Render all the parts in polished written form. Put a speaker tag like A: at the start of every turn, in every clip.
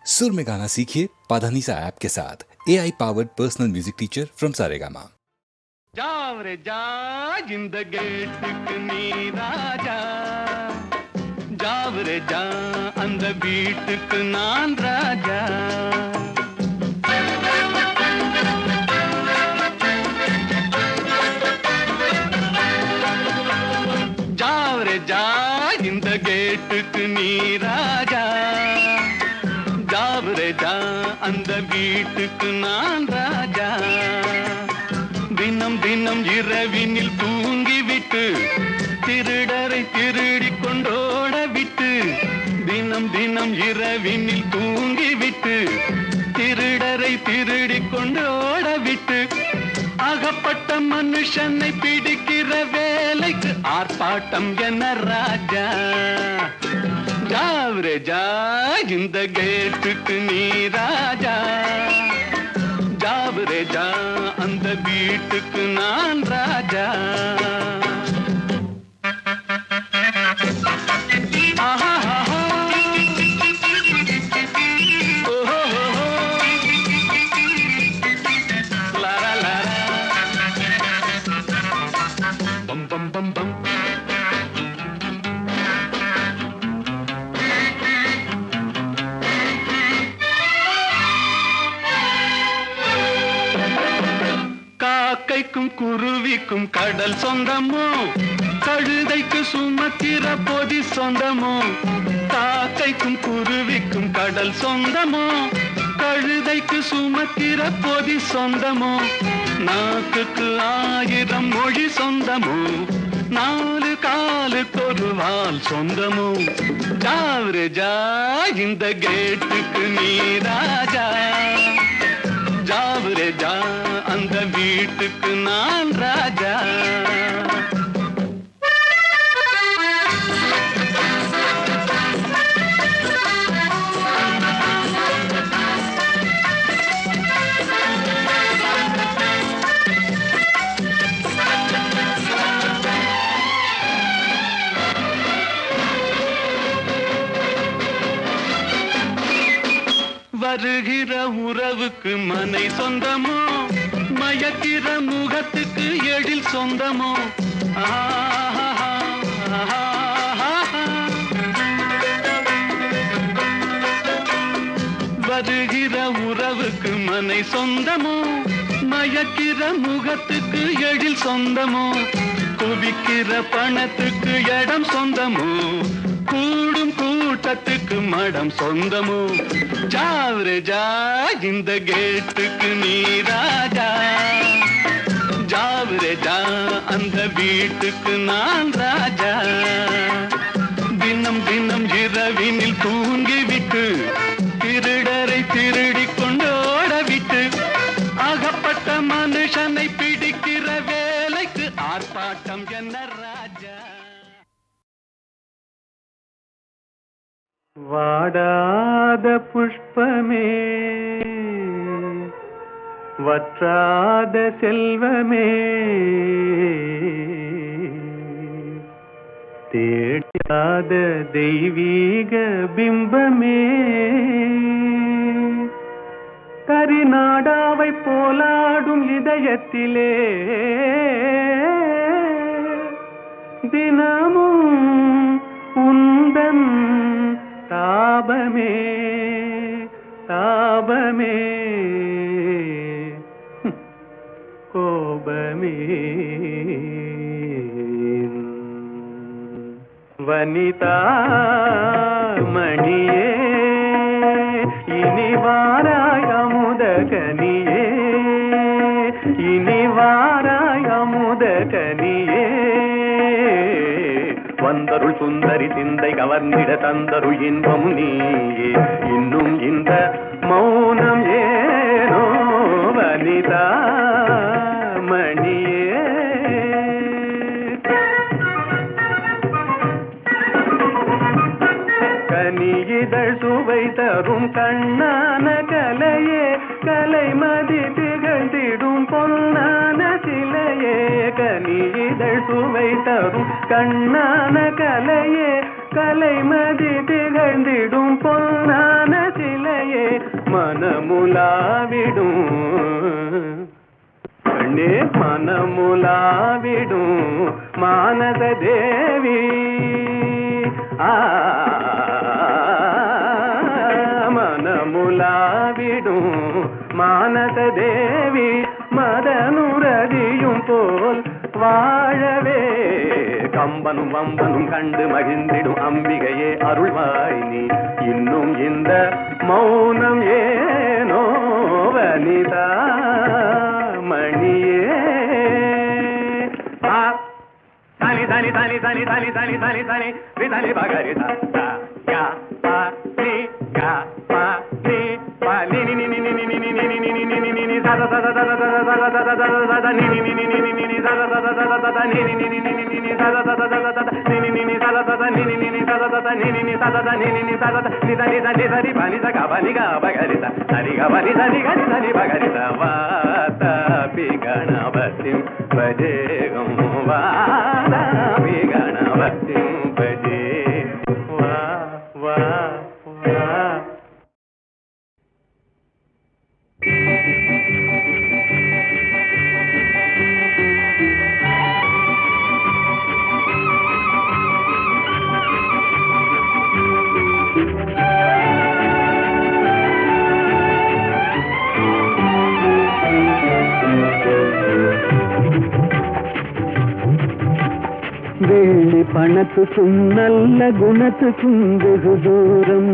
A: सुर में गाना सीखिए पाधानीसा ऐप के साथ AI powered personal music teacher from Saregama.
B: Jaware जा இந்த கேட்டுக்கு நீ ராஜா जावरे जा அந்த வீட்டுக்கு நான் ராஜா जावरे जा இந்த கேட்டுக்கு நீ ராஜா जावरे जा அந்த வீட்டுக்கு நான் ராஜா தினம் தினம் இரவினில் தூங்கிவிட்டு திருடரை திருடி கொண்டோட விட்டு தினம் தினம் இரவினில் தூங்கிவிட்டு திருடரை திருடி கொண்டோட விட்டு அகப்பட்ட மனுஷனை பிடிக்கிற வேலைக்கு ஆர்ப்பாட்டம் என்ன ராஜா ஜாவரே ஜா இந்த கேட்டுக்கு நீ ராஜா जावरे जा அந்த வீட்டுக்கு நான் ராஜா பம் பம் பம் பம் காக்கைக்கும் குருவிக்கும் கடல் சொந்தமோ கழுதைக்கு சுமத்திர பொதி சொந்தமோ காக்கைக்கும் குருவிக்கும் கடல் சொந்தமோ கழுதைக்கு சுமத்திர பொதி சொந்தமோ நாக்குக்கு 1000 மொழி சொந்தமோ நாலு காலுக்கு ஒரு வால் சொந்தமோ ஜாவரே ஜா இந்த கேட்டுக்கு நீ ராஜா जावरे जा அந்த வீட்டுக்கு நான் ராஜா வருகிற உறவுக்கு மனை சொந்தமோ மயக்கிற முகத்துக்கு எழில் சொந்தமோ வருகிற உறவுக்கு மனை சொந்தமோ மயக்கிற முகத்துக்கு எழில் சொந்தமோ குவிக்கிற பணத்துக்கு இடம் சொந்தமோ கூடும் கூட்டத்துக்கு மடம் சொந்தமோ ஜாவரே ஜா இந்த கேட்டுக்கு நீ ராஜா ஜாவரே ஜா அந்த வீட்டுக்கு நான் ராஜா தினம் தினம் இரவினில் தூங்கிவிட்டு திருடரை திருடி கொண்டோட விட்டு அகப்பட்ட மனுஷனை பிடிக்கிற வேலைக்கு ஆர்ப்பாட்டம் என்ன ராஜா வாடாத புஷ்பமே வற்றாத செல்வமே தேடாத தெய்வீக பிம்பமே கரிநாடாவை போலாடும் இதயத்திலே தினமும் உந்தன் தாபமே தாபமே கோபமே வனிதா மணியே இனி வாராய் அமுத கனியே இனி வாராய் அமுத கனியே வந்தருள் சுந்தரி சிந்தை கவர்ந்திட தந்தருள் இன்பம் நீயே இன்னும் இந்த மௌனம் ஏனோ வனிதா மணியே கனியிதழ் சுவை தரும் கண்ணான கலையே கலைமதி திகழ்ந்திடும் பொன்னான சிலையே கனியிதழ் சுவை தரும் கண்ணான கலையே கலைமதி திகழ்ந்திடும் பொன்னான சிலையே
C: மனமுலாவிடும் கண்ணே மனமுலாவிடும் மானத தேவி மனமுலாவிடும் மானத தேவி மதனுரதியும் போல் வாழவே கம்பனும் வம்பனும் கண்டு மகிழ்ந்திடும் அம்பிகையே அருள்வாய் நீ இன்னும் இந்த மௌனம் ஏனோ வனிதா மணியே தனி தனி தனி தனி தனி தனி தனி தனி விதனி பகரி யா பா நீ யா பா நீ பா நீ நீ நீ நீ நீ நீ நீ நீ நீ நீ நீ நீ சத சத சத சத சத சத சத சத நீ நீ நீ நீ நீ நீ நீ சத சத சத சத நீ நீ நீ நீ நீ நீ நீ சத சத சத சத நீ நீ நீ நீ சத சத நீ நீ நீ நீ சத சத நீ நீ நீ சத நீ நீ நீ சத நீ தனி தனி தனி பனி ச கபனி க பகரி தனி கபனி தனி கனி தனி பகரி வாதாபி கணபதிம் பஜேகம் வாதாபி கணபதிம் பஜே வா வா வா வெள்ளி பணத்துக்கும் நல்ல குணத்துக்கும் வெகு தூரம்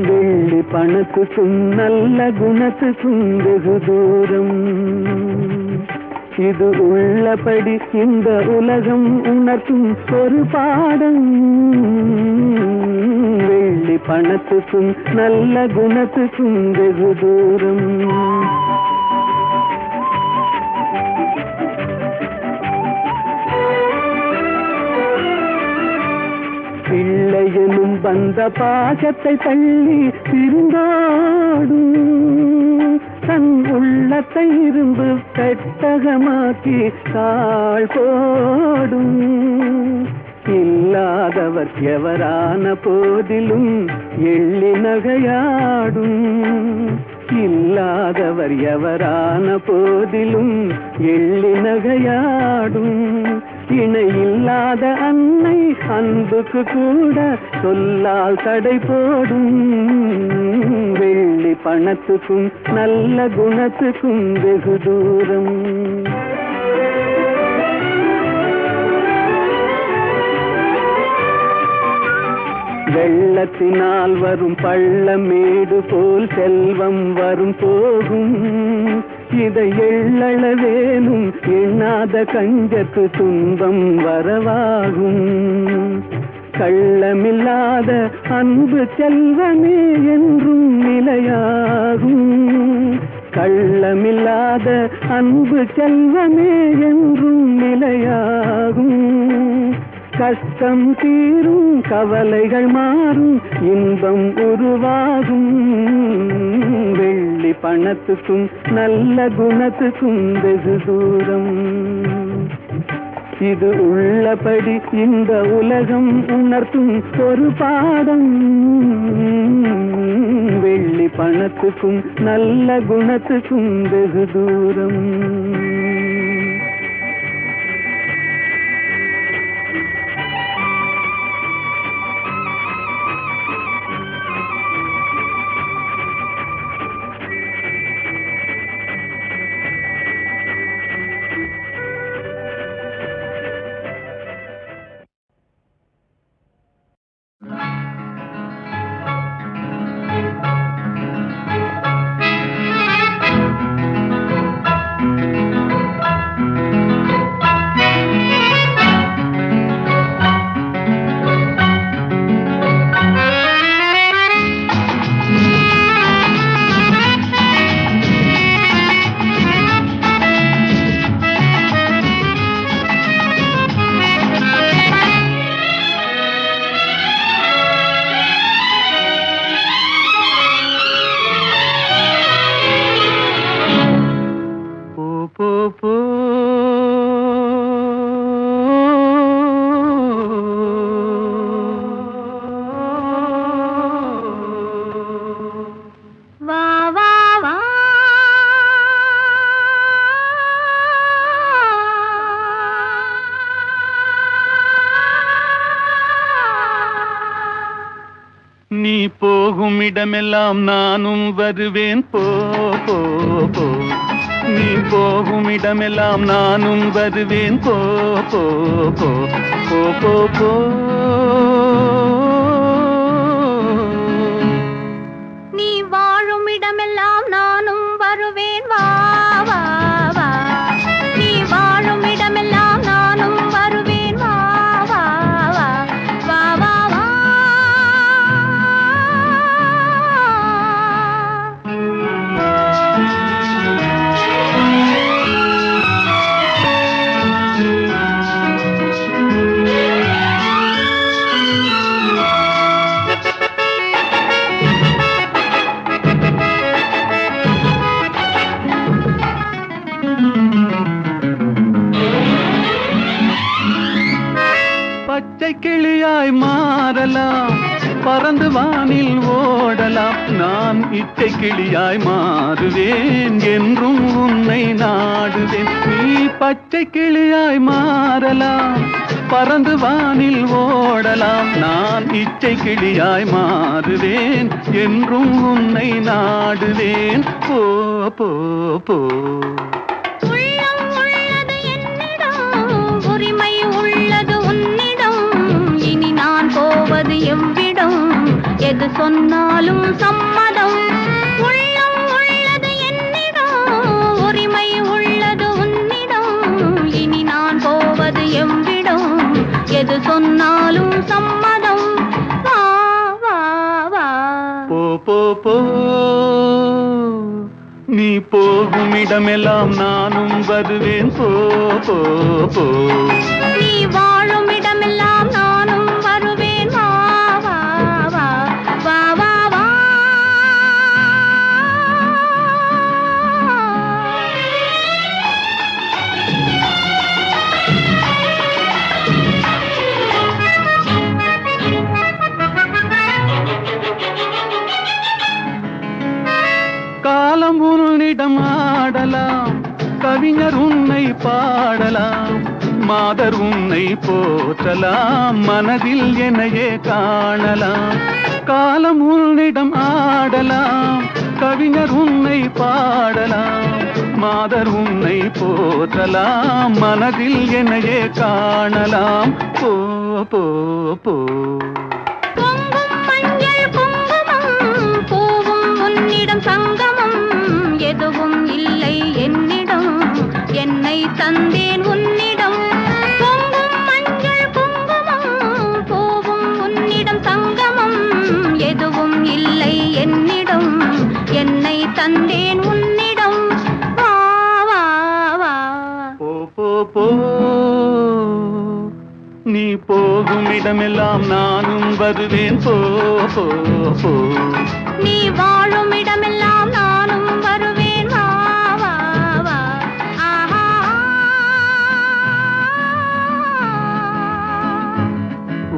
C: வெள்ளி பணத்துக்கும் நல்ல குணத்துக்கும் வெகு தூரம் இது உள்ளபடி இந்த உலகம் உணர்த்தும் ஒரு பாடம் வெள்ளி பணத்துக்கும் நல்ல குணத்துக்கும் வெகு தூரம் பிள்ளையனும் வந்த பாசத்தை தள்ளி பிரிந்தாடும் தன் உள்ளத்தை இரும்பு பெட்டகமாக்கி தாழ் போடும் இல்லாதவர் எவரான போதிலும் எள்ளி நகையாடும் இல்லாதவர் எவரான போதிலும் எள்ளி நகையாடும் இணை இல்லாத அன்னை அன்புக்கு கூட சொல்லால் தடை போடும் வெள்ளி பணத்துக்கும் நல்ல குணத்துக்கும் வெகு தூரம் வெள்ளத்தினால் வரும் பள்ளமேடு போல் செல்வம் வரும் போகும் இதை எள்ளளவேனும் எண்ணாத கஞ்சத்து துன்பம் வரவாகும் கள்ளமில்லாத அன்பு செல்வமே என்றும் நிலையாகும் கள்ளமில்லாத அன்பு செல்வமே என்றும் நிலையாகும் கஷ்டம் தீரும் கவலைகள் மாறும் இன்பம் உருவாகும் வெள்ளி பணத்துக்கும் நல்ல குணத்துக்கும் வெகு தூரம் இது உள்ளபடி இந்த உலகம் உணர்த்தும் ஒரு பாடம் வெள்ளி பணத்துக்கும் நல்ல குணத்துக்கும் வெகு தூரம்
B: நீ போகும் இடமெல்லாம் நானும் வருவேன் போ போ போ. நீ போகும் இடமெல்லாம் நானும் வருவேன் போ போ போ போ போ போ.
D: நீ வாழும் இடமெல்லாம் நானும் வருவேன் வா வா வா. நீ வாழும் இடமெல்லாம் நானும் வருவேன் வா வா வா வா வா வா.
B: பச்சை கிளியாய் மாறலாம், பறந்து வானில் ஓடலாம். நான் இச்சை கிளியாய் மாறுவேன், என்றும் உன்னை நாடுவேன். நீ பச்சை கிளியாய் மாறலாம், பறந்து வானில் ஓடலாம். நான் இச்சை கிளியாய் மாறுவேன், என்றும் உன்னை நாடுவேன். போ போ போ.
D: உள்ளம் உள்ளது என்னிடம், உரிமை உள்ளது உன்னிடம். இனி நான் போவது எவ்விடம், எது சொன்னாலும் சம்மதம். உள்ளம் உள்ளது என்னிடம், உரிமை உள்ளது உன்னிடம். இனி நான் போவது எவ்விடம், எது சொன்னாலும் சம்மதம். வா வா வா.
B: போ போ போ. நீ போகும் இடமெல்லாம் நானும் வருவேன் போ போ போ.
D: நீ வாழும் இடமெல்லாம் நானும் வருவேன் வா வா வா வா வா வா.
B: காலம் உன்னிடம் ஆடலாம், கவிஞர் உன்னை பாடலாம். மாதர் உன்னை போற்றலாம், மனதில் என்னையே காணலாம். காலம் உன்னிடம் ஆடலாம், கவிஞர் உன்னை பாடலாம். மாதர் உன்னை போற்றலாம், மனதில் என்னையே காணலாம். போ போ போ.
D: பொங்கும் மஞ்சள் குங்குமம், பூவும் உன்னிடம் சங்கமம். எதுவும் இல்லை என்னிடம், என்னை தந்தேன் உன்னிடம். பொங்கும் மஞ்சள் குங்குமம், பூவும் உன்னிடம் சங்கமம். எதுவும் இல்லை என்னிடம், என்னை தந்தேன் உன்னிடம். வா வா வா.
B: போ போ போ. நீ போகும் இடமெல்லாம் நானும் வருவேன் போ போ போ.
D: நீ வாழும் இடமெல்லாம் நானும் வருவேன் வா வா வா. ஆஹா.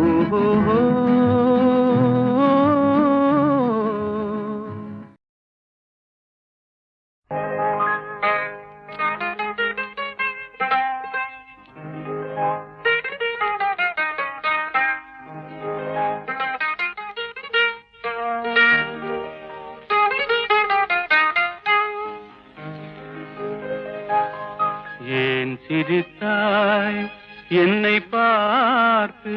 B: ஓஹோ. ஏன் சிரித்தாய் என்னை பார்த்து,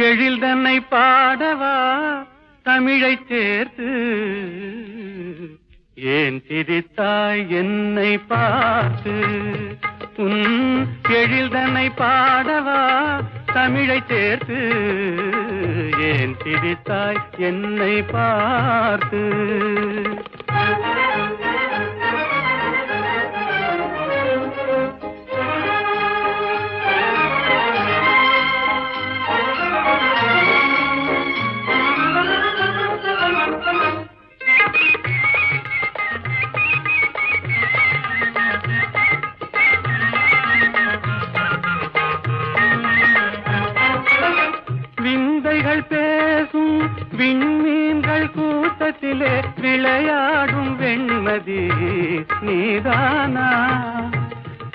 B: எழில் தன்னை பாடவா தமிழை சேர்த்து. ஏன் சிரித்தாய் என்னை பார்த்து, எழில் தன்னை பாடவா தமிழை சேர்த்து. ஏன் சிரித்தாய் என்னை பார்த்து. விந்தைகள் பேசும் விண்மீன்கள் கூட்டத்திலே விளையாடும் வெண்மதி நீதானா.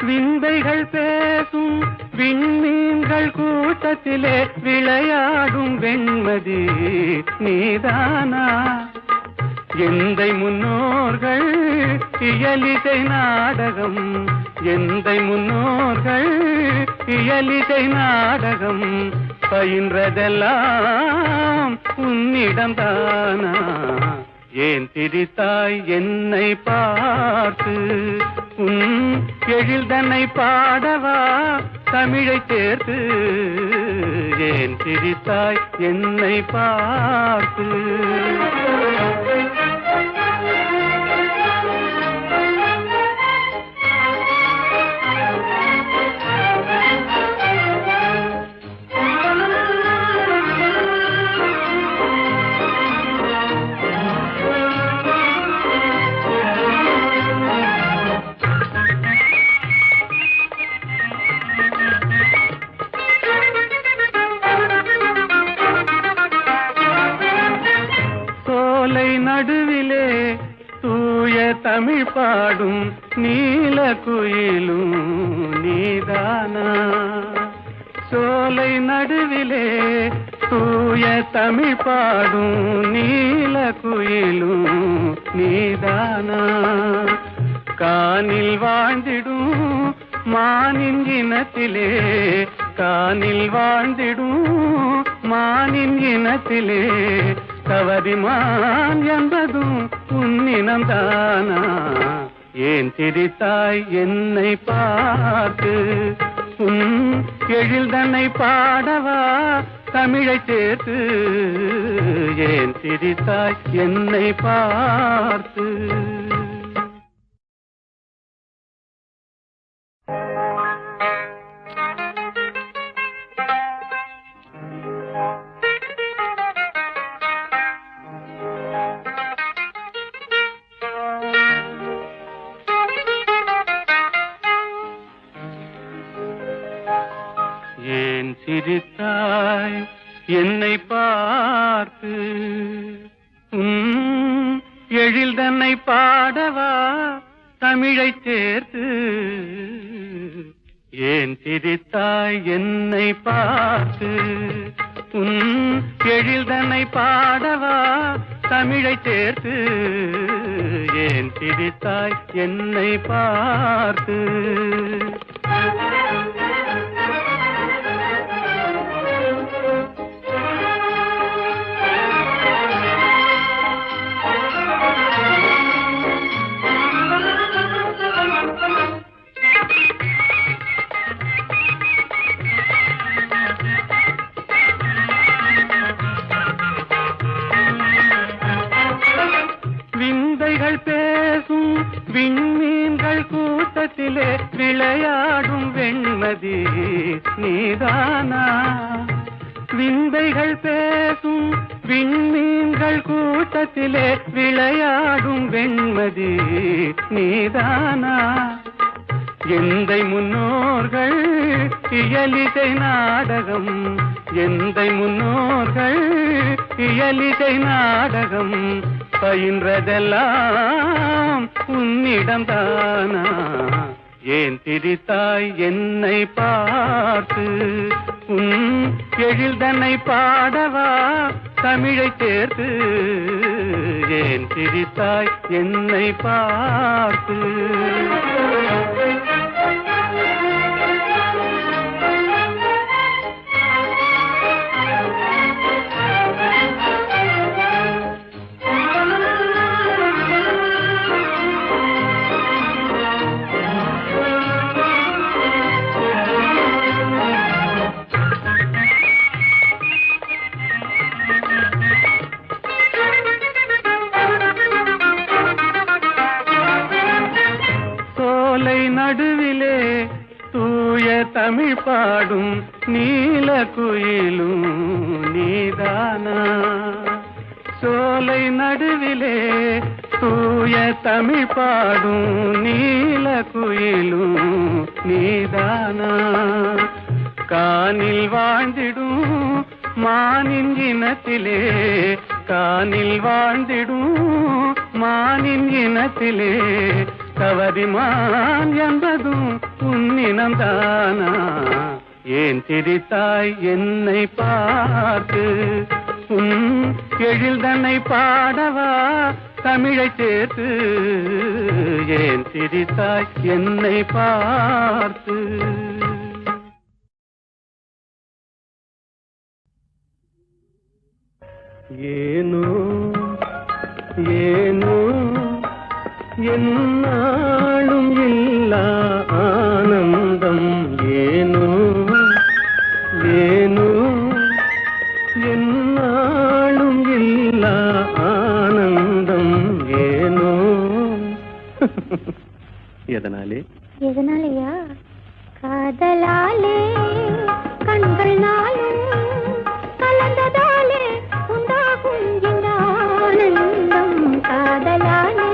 B: விந்தைகள் பேசும் விண்மீன்கள் கூட்டத்திலே விளையாடும் வெண்மதி நீதானா? எந்தை முன்னோர்கள் இயலிசை நாடகம், எந்தை முன்னோர்கள் இயலிசை நாடகம் பயின்றதெல்லாம் உன்னிடம்தானா? ஏன் திரித்தாய் என்னை பார்த்து? உன் எழில்தன்னை பாடவா தமிழை சேர்த்து? ஏன் திரித்தாய் என்னை பார்த்து? நடுவிலே தூய தமிழ் பாடும் நீல குயிலும் நீதானா? சோலை நடுவிலே தூய தமிழ் பாடும் நீல குயிலும் நீதானா? கானில் வாழ்ந்திடும் மானின் இனத்திலே, கானில் வாழ்ந்திடும் மானின் இனத்திலே கவரிமான் என்பதும் உன்னினம்தானா? ஏன் திரித்தாய் என்னை பார்த்து? உன் எழில்தன்னை பாடவா தமிழை சேர்த்து? ஏன் திரித்தாய் என்னை பார்த்து? ஏன் சிரித்தாய் என்னை பார்த்து? உன் எழில்தன்னை பாடவா தமிழை சேர்த்து? ஏன் சிரித்தாய் என்னை பார்த்து? உன் எழில்தன்னை பாடவா தமிழை சேர்த்து? ஏன் சிரித்தாய் என்னை பார்த்து? விந்தைகள் பேசும் விண்மீன்கள் கூட்டத்திலே விளையாடும் வெண்மதி நீதானா? விந்தைகள் பேசும் விண்மீன்கள் கூட்டத்திலே விளையாடும் வெண்மதி நீதானா? எந்தை முன்னோர்கள் இயலிசை நாடகம், எந்தை முன்னோர்கள் இயலிசை நாடகம் பயின்றதெல்லாம் உன்னிடம்தானா? ஏன் திரித்தாய் என்னை பார்த்து? உன் எழில்தன்னை பாடவா தமிழை சேர்த்து? ஏன் திரித்தாய் என்னை பார்த்து? நடுவிலே தூய தமிழ் பாடும் நீல குயிலும் நீதானா? சோலை நடுவிலே தூய தமிழ் பாடும் நீல குயிலும் நீதானா? கானில் வாழ்ந்திடும் மானின் இனத்திலே, கானில் வாழ்ந்திடும் மானின் இனத்திலே கவரிமான் என்பதும் உன்னினம்தானா? ஏன் சிரித்தாய் என்னை பார்த்து உன் எழில் தன்னை பாடவா தமிழை சேர்த்து ஏன் சிரித்தாய் என்னை பார்த்து ஏனோ ஏனோ என்னாலும் இல்லா ஆனந்தம் ஏனோ ஏனோ என்னாலும் இல்லா ஆனந்தம் ஏனோ எதனாலே
D: எதனாலயா? காதலாலே கண்கள் நாளும் கலந்ததாலே உண்டாகும் இந்த ஆனந்தம். காதலாலே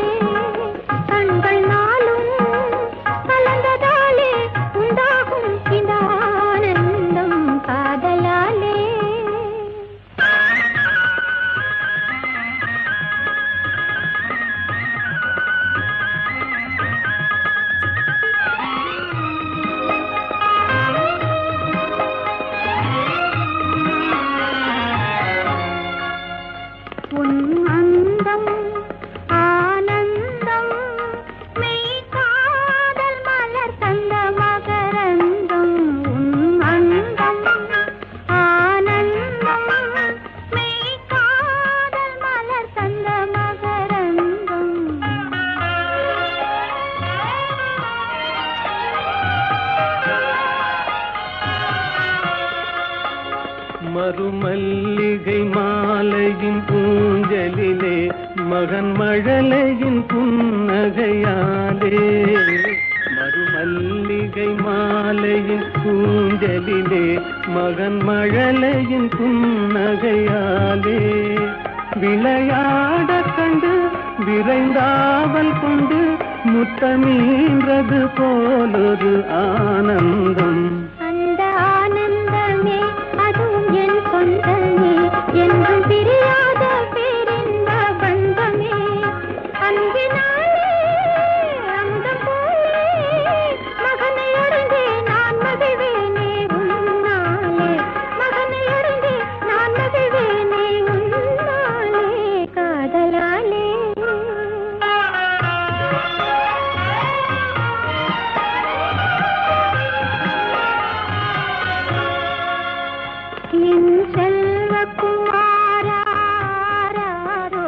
D: கண்கள் நாளும் கலந்ததாலே உண்டாகும் இந்த ஆனந்தம். காதலாலே உன் அந்தம் ஆனந்தம் மெய் காதல் மலர் தந்த மகரந்தம். உன் அந்தம் ஆனந்தம் மெய் காதல் மலர் தந்த மகரந்தம்.
B: மறுமல்லிகை மாலையின் பூஞ்சலிலே மகன் மழலையின் புன்னகையாலே மறுமல்லிகை மாலையின் பூஞ்சலிலே மகன் மழலையின் புன்னகையாலே விளையாட கண்டு விரைந்தாவல் கொண்டு முத்தமீன்றது போலொரு ஆனந்தம்.
D: அந்த ஆனந்தமே அதுவும் என் சொந்தமே என்றும் பிரியாத பேரின்ப பந்தமே. அன்பினாலே அமுதம் போலே மகனை அடைந்தே நான் மகிழ்வேனே உன்னாலே. மகனை அடைந்தே நான் மகிழ்வேனே உன்னாலே. காதலாலே என் செல்வக்குமாராரோ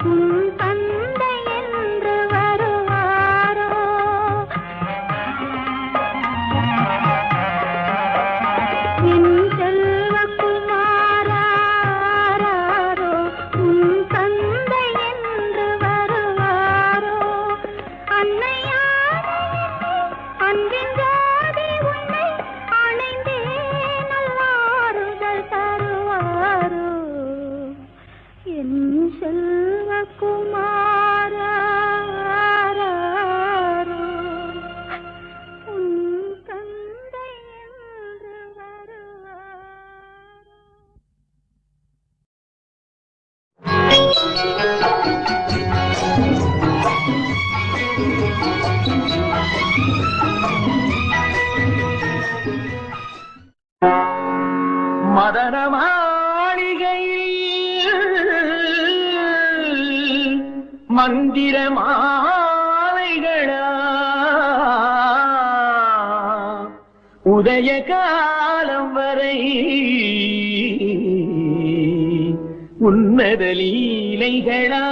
D: உன் தந்தை என்று வருவாரோ. என் செல்வக்குமாராரோ உன் தந்தை என்று வருவாரோ. அன்னையாரே அன்பின் ஜோதி உன்னை அணைந்தே நல்லாறுதல் தருவாரோ. என் செல்வக்குமாராரோ உன் தந்தை என்று வருவாரோ.
C: மதன மாளிகையில் மந்திர மாலைகளா உதய காலம் வரை உன்னத லீலைகளா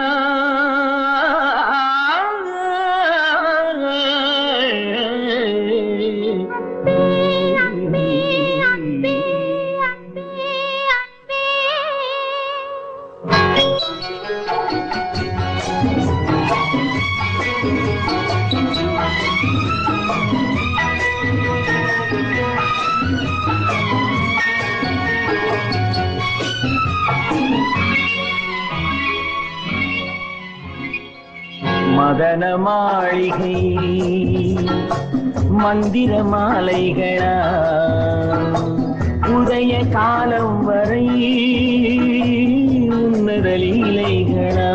C: மதன மாளிகை மந்திர மாலைகளா உதய காலம் வரை உன்னத லீலைகளா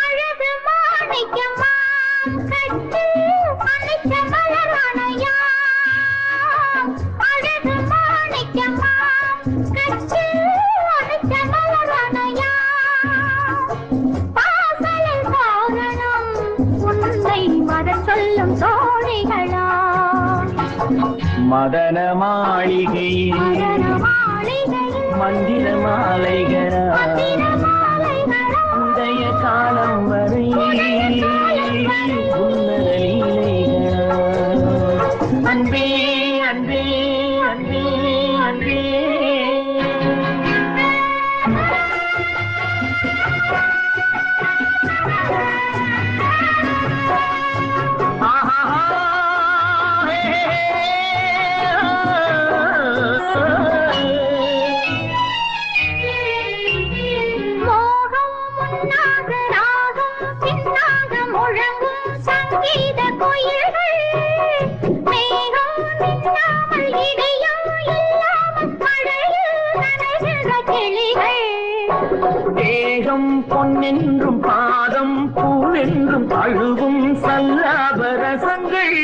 D: அழகு மாணிக்கமா கட்டி அணைச்ச மலரணையா, அழகு மாணிக்கமா கட்டி அணைச்ச மலரணையா, பாசலில் காரணம் உன்னை வர சொல்லும் தோழிகளா,
C: மதன மாளிகையில் மந்திர மாலைகளா, உதய காலம் வரை உன்னதலீலைகளா, அன்பே அன்பே அன்பே அன்பே. தேகம் பொன்னென்றும் பாதம் பூவென்றும் அழுவும் சல்லாபரசங்கள்,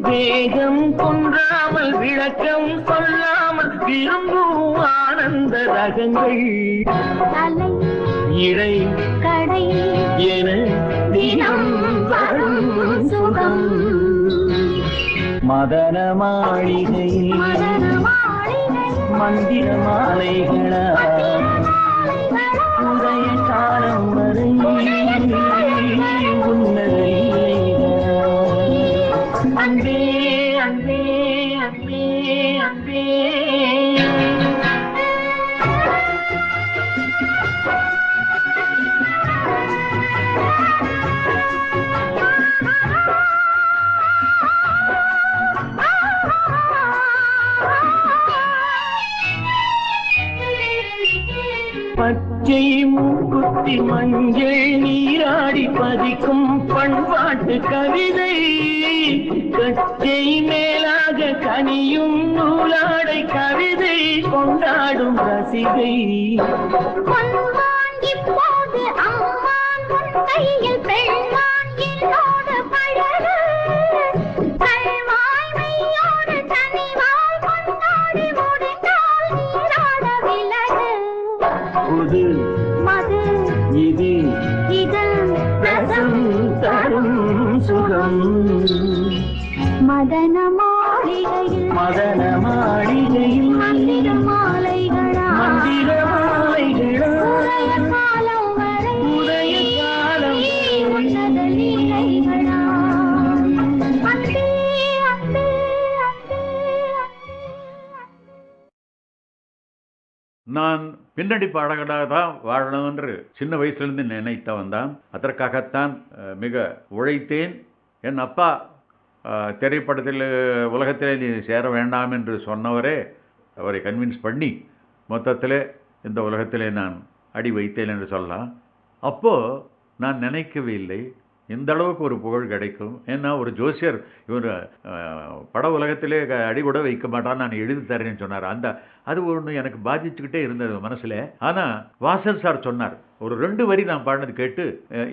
C: வேகம் கொன்றாமல் விளக்கம் சொல்லாமல் விரும்பும் ஆனந்த ரகங்கள், இடை கடை என தினம் வரும் சுகம், மதன மாளிகையில் மந்திர மாலைகளா, உதய காலம் வரை உன்னதலீலைகளா, அன்பே அன்பே அன்பே அன்பே. பச்சை மூக்குத்தி மஞ்சள் நீராடி பதிக்கும் பண்பாட்டு கவிதை, கச்சை மேலாக கனியும் நூலாடை கவிதை கொண்டாடும் ரசிகை, இப்போது அம்மான் கையில் பெண்மான் என்னோடு பழகு, கல்வாய்மையோடு தனிவாய் கொண்டாடி முடிந்தால் நீராட விலகு, புது மது இது இதழ் ரசம் தரும் சுகம், மதன மாளிகையில் மந்திர மாலைகளா, உதய காலம் வரை உன்னத லீலைகளா, அன்பே அன்பே அன்பே.
E: நான் பின்னணி பாடகனாக தான் வாழணும் என்று சின்ன வயசுலேருந்து நினைத்தவன் தான். அதற்காகத்தான் மிக உழைத்தேன். என் அப்பா திரைப்படத்தில் உலகத்திலே நீ சேர வேண்டாம் என்று சொன்னவரே அவரை கன்வின்ஸ் பண்ணி மொத்தத்தில் இந்த உலகத்திலே நான் அடி வைத்தேன் என்று சொல்லலாம். அப்போது நான் நினைக்கவே இல்லை இந்த அளவுக்கு ஒரு புகழ் கிடைக்கும். ஏன்னா ஒரு ஜோசியர் இவர் பட உலகத்திலே அடி கூட வைக்க மாட்டான், நான் எழுதி தரேன்னு சொன்னார். அது ஒன்று எனக்கு பாதிச்சுக்கிட்டே இருந்தது மனசில். ஆனால் வாசன் சார் சொன்னார், ஒரு 2 வரி நான் பாடினது கேட்டு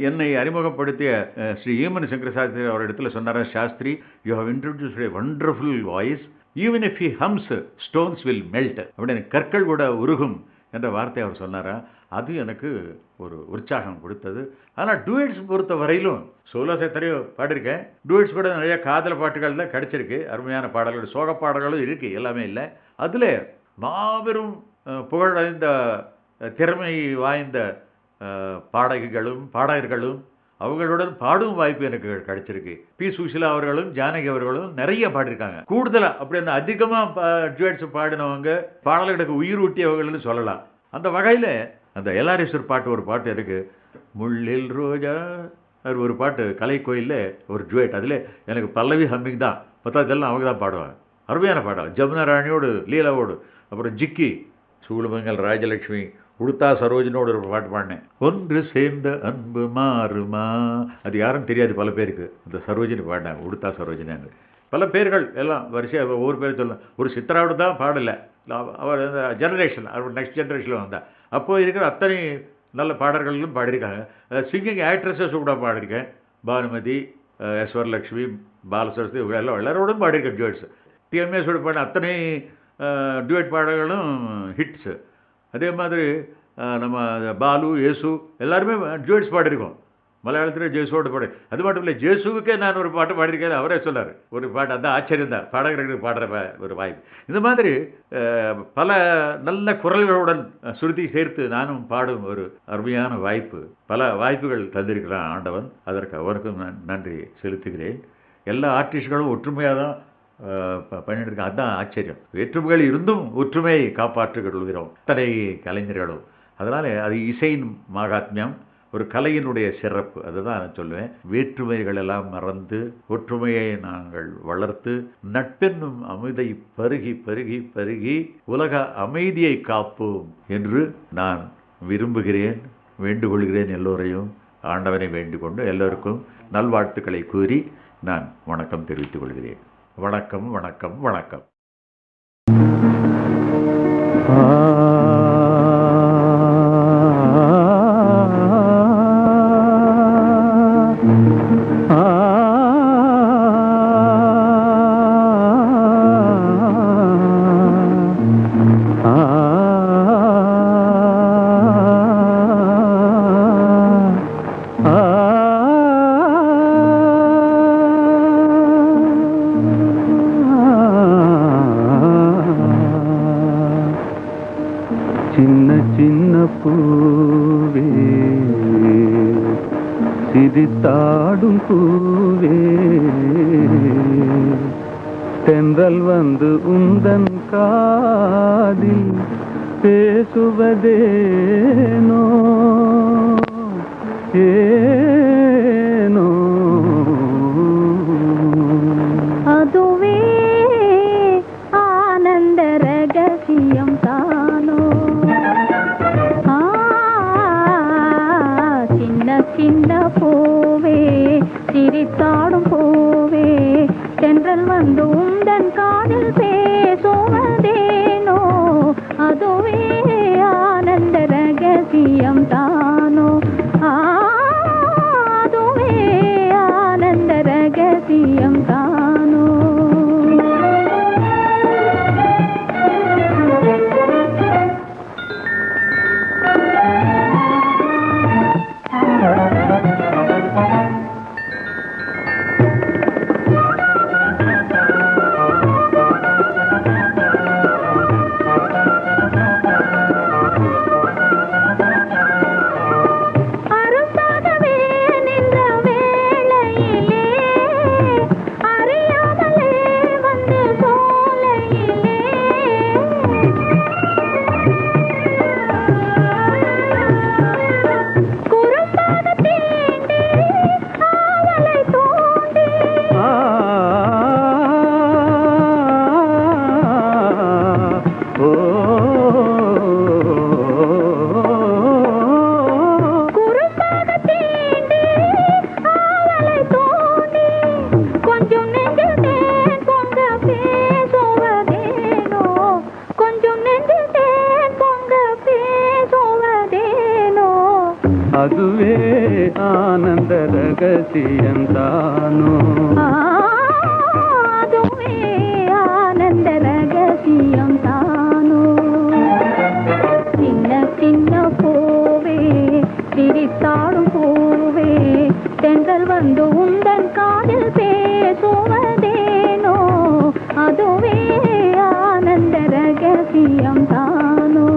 E: என்னை அறிமுகப்படுத்திய ஸ்ரீ ஈமன் சங்கர சாஸ்திரி அவர் இடத்துல சொன்னார், Shastri you have introduced a wonderful voice, even if he hums stones will melt, அப்படின்னு கற்கள் கூட உருகும் என்ற வார்த்தை அவர் சொன்னாரா. அது எனக்கு ஒரு உற்சாகம் கொடுத்தது. ஆனால் டூயட்ஸ் பொறுத்த வரையிலும் சோலோ எத்தனையோ பாடிருக்கேன், டூயட்ஸ் கூட நிறைய காதல் பாட்டுகள் தான் கிடச்சிருக்கு, அருமையான பாடல்கள், சோக பாடல்களும் இருக்குது, எல்லாமே இல்லை. அதில் மாபெரும் புகழடைந்த திறமை வாய்ந்த பாடகர்களும் அவங்களுடன் பாடும் வாய்ப்பு எனக்கு கிடைச்சிருக்கு. பி. சுஷீலா அவர்களும் ஜானகி அவர்களும் நிறைய பாடியிருக்காங்க. கூடுதலாக அப்படி அந்த அதிகமாக டூயட்ஸ் பாடினவங்க பாடல்களுக்கு உயிர் ஊட்டியவர்கள்னு சொல்லலாம். அந்த வகையில் அந்த எல்ஆர்எஸ்வர் பாட்டு ஒரு பாட்டு இருக்குது, முள்ளில் ரோஜா, அது ஒரு பாட்டு கலைக்கோயிலில் ஒரு டுவேட். அதில் எனக்கு பல்லவி ஹம்மிங் தான், மற்றதெல்லாம் அவங்க தான் பாடுவாங்க. அருமையான பாடம். ஜமுனா ராணியோடு லீலாவோடு, அப்புறம் ஜிக்கி, சூளுமங்கல் ராஜலட்சுமி, உடுத்தா சரோஜனோட ஒரு பாட்டு பாடினேன், ஒன்று சேர்ந்த அன்பு மாறுமா. அது யாரும் தெரியாது பல பேருக்கு, அந்த சரோஜினி பாடினாங்க, உடுத்தா சரோஜினாங்க. பல பேர்கள் எல்லாம் வரிசையாக ஒவ்வொரு பேர் சொல்லலாம். ஒரு சித்ராவோட தான் பாடலை, அவர் அந்த ஜெனரேஷன், அவர் நெக்ஸ்ட் ஜெனரேஷனில் வந்தால் அப்போது இருக்கிற அத்தனை நல்ல பாடல்களும் பாடியிருக்காங்க. சிங்கிங் ஆக்ட்ரஸஸ் கூட பாடியிருக்கேன். பானுமதி, வரலட்சுமி, பாலசரஸ்வதி எல்லாம் எல்லாரோடும் பாடியிருக்கேன் டியூட்ஸ். டிஎம்எஸோட பாடின அத்தனை டியூட் பாடல்களும் ஹிட்ஸு. அதே மாதிரி நம்ம பாலு, யேசு எல்லாருமே டியூட்ஸ் பாடியிருக்கோம். மலையாளத்தில் ஜேசுவோட பாடு. அது மட்டும் இல்லை, ஜேசுவுக்கே நான் ஒரு பாட்டு பாடியிருக்கேன். அவரே சொன்னார் ஒரு பாட்டு, அந்த ஆச்சரியம் தான் பாடகர்களுக்கு பாடுற ஒரு வாய்ப்பு. இந்த மாதிரி பல நல்ல குரல்களுடன் சுருதி சேர்த்து நானும் பாடும் ஒரு அருமையான வாய்ப்பு, பல வாய்ப்புகள் தந்திருக்கிறான் ஆண்டவன். அதற்கு அவருக்கும் நான் நன்றி செலுத்துகிறேன். எல்லா ஆர்டிஸ்ட்களும் ஒற்றுமையாக தான் பண்ணிட்டு இருக்கேன். அதுதான் ஆச்சரியம். வேற்றுமைகள் இருந்தும் ஒற்றுமையை காப்பாற்றிக் கொள்கிறோம் அத்தனை கலைஞர்களும். அதனால் அது இசையின் மகாத்மியம், ஒரு கலையினுடைய சிறப்பு. அதுதான் நான் சொல்லுவேன். வேற்றுமைகள் எல்லாம் மறந்து ஒற்றுமையை நாங்கள் வளர்த்து நட்பென்னும் அமிர்தை பருகி பருகி பருகி உலக அமைதியை காப்போம் என்று நான் விரும்புகிறேன், வேண்டுகொள்கிறேன். எல்லோரையும் ஆண்டவனை வேண்டிக் கொண்டு எல்லோருக்கும் நல்வாழ்த்துக்களை கூறி நான் வணக்கம் தெரிவித்துக் கொள்கிறேன். வணக்கம், வணக்கம், வணக்கம்.
B: சின்ன சின்ன பூவே, சிரித்தாடும் பூவே, தென்றல் வந்து உந்தன் காதில் பேசுவதேனோ ஏனோ.
D: அதுவே ஆனந்த ரகசியம் தானோ. சின்ன சின்ன பூவே, சிரித்தாடும் பூவே, தென்றல் வந்து உந்தன் காதில் பேசுவதேனோ. அதுவே ஆனந்த ரகசியம் தானோ. அதுவே ஆனந்த ரகசியம் தானோ.
B: அதுவே ஆனந்த ரகசியம் தானோ.
D: அதுவே ஆனந்த ரகசியம் தானோ. சின்ன சின்ன பூவே, சிரித்தாடும் பூவே, தென்றல் வந்து உந்தன் காதில் பேசுவதேனோ. அதுவே ஆனந்த ரகசியம் தானோ.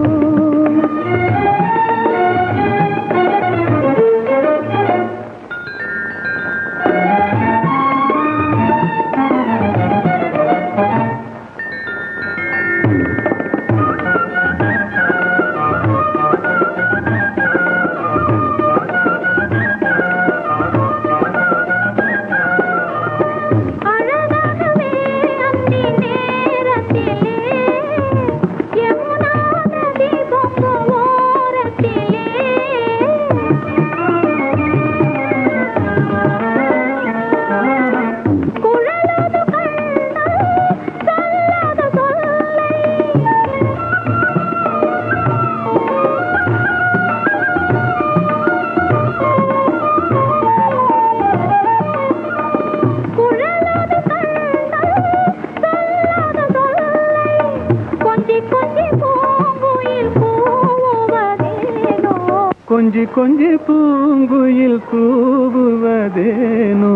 B: கொஞ்சி கொஞ்சி பூங்குயில் கூவுவதேனோ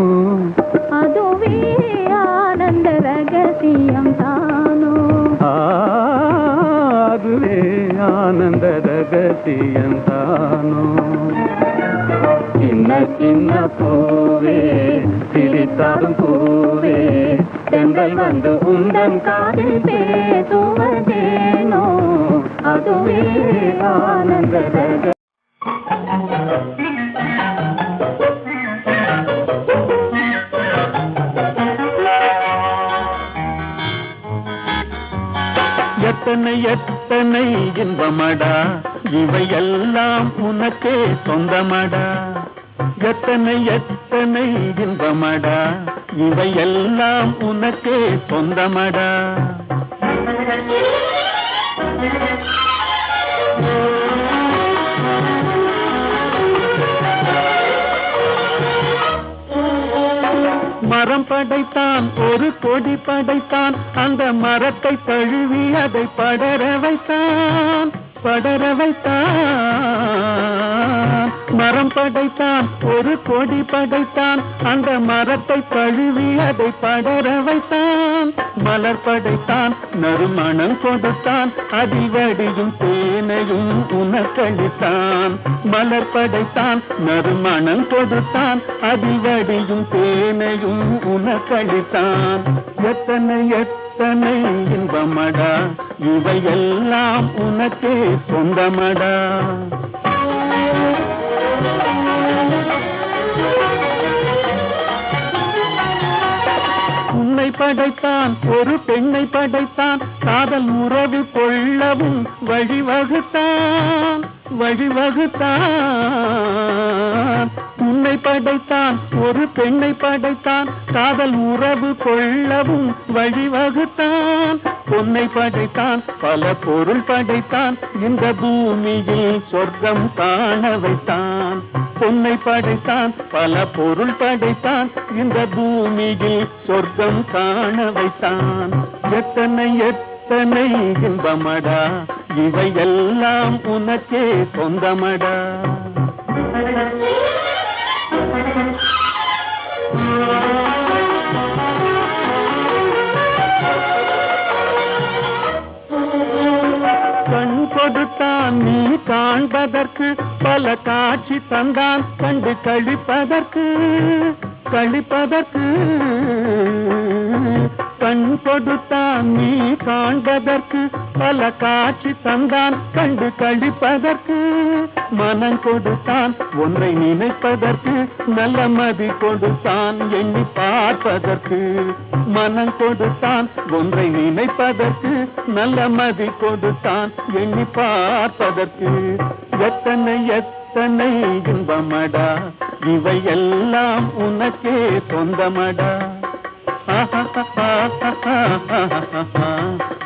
D: அதுவே ஆனந்த ரகசியம் தானோ
B: அதுவே ஆனந்த ரகசியம் தானோ சின்ன சின்ன பூவே சிரித்தாடும் பூவே
D: தென்றல் வந்து உந்தன் காதில் பேசுவதேனோ அதுவே ஆனந்த ரகசியம்
B: எத்தனை எத்தனை இன்பமடா இவையெல்லாம் உனக்கே சொந்தமடா எத்தனை எத்தனை இன்பமடா இவையெல்லாம் உனக்கே சொந்தமடா மரம் படைத்தான் ஒரு கொடி படைத்தான் அந்த மரத்தை தழுவி அதை படர வைத்தான் மரம் படைத்தான் ஒரு கொடி படைத்தான் அந்த மரத்தை தழுவி அதை படர வைத்தான் மலர் படைத்தான் நறுமணம் கொடுத்தான் அதில் வடியும் தேனையும் உனக்களித்தான் மலர் படைத்தான் நறுமணம் கொடுத்தான் அதில் வடியும் தேனையும் உனக்களித்தான் எத்தனை எத்தனை இன்பமடா இவையெல்லாம் உனக்கே சொந்தமடா உன்னை படைத்தான் ஒரு பெண்ணை படைத்தான் காதல் உறவு கொள்ளவும் வழிவகுத்தான் உன்னை படைத்தான் ஒரு பெண்ணை படைத்தான் காதல் உறவு கொள்ளவும் வழிவகுத்தான் பொன்னை படைத்தான் பல பொருள் படைத்தான் இந்த பூமியில் சொர்க்கம் காண வைத்தான் பொன்னை படைத்தான் பல பொருள் படைத்தான் இந்த பூமியில் சொர்க்கம் காண வைத்தான் எத்தனை எத்தனை இன்பமடா இவையெல்லாம் உனக்கே சொந்தமடா கண் கொடுத்தான் நீ காண்பதற்கு பல காட்சி தந்தான் கண்டு கழிப்பதற்கு கண் கொடுத்தான் நீ காண்பதற்கு பல காட்சி தந்தான் கண்டு கழிப்பதற்கு மனம் கொடுத்தான் ஒன்றை நினைப்பதற்கு நல்ல மதி கொடுத்தான் எண்ணி பார்ப்பதற்கு மனம் கொடுத்தான் ஒன்றை நினைப்பதற்கு நல்ல மதி கொடுத்தான் எண்ணி பார்ப்பதற்கு எத்தனை எத்தனை இன்பமடா இவையெல்லாம் உனக்கே சொந்தமடா ஓ